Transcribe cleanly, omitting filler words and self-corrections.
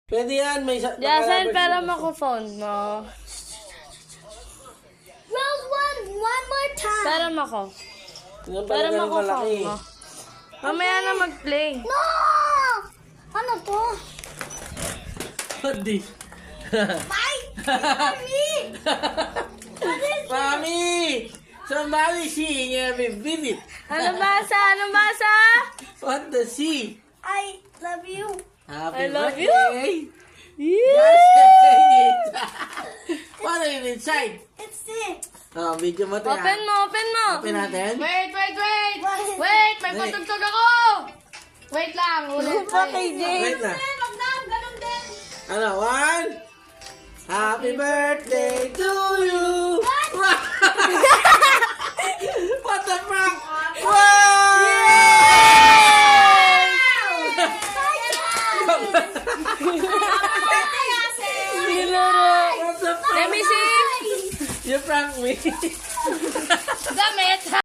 Pwede yan, may isa. Jason, pero microphone mo. Roll one more time. Pero ako. Yan Pero pala ganun microphone kalaki. mo. Mamaya na mag-play. No! Ano to? What this? Bye! Mommy! Mami! Somebody seeing every visit. Ano basa? Ano basa? What the sea? I love you. Happy I love birthday. Yeah! What are you inside? It's it. Oh, video mo to yan. Open mo, open mo. Open natin. Wait! Wait! May patugtog ako! Wait lang, ulit. Okay, Wait na. Ganun din. Ano, one? Happy birthday to you! What the fuck? Wow! Nilaro. What the fuck? Let me see. You prank me. Damit.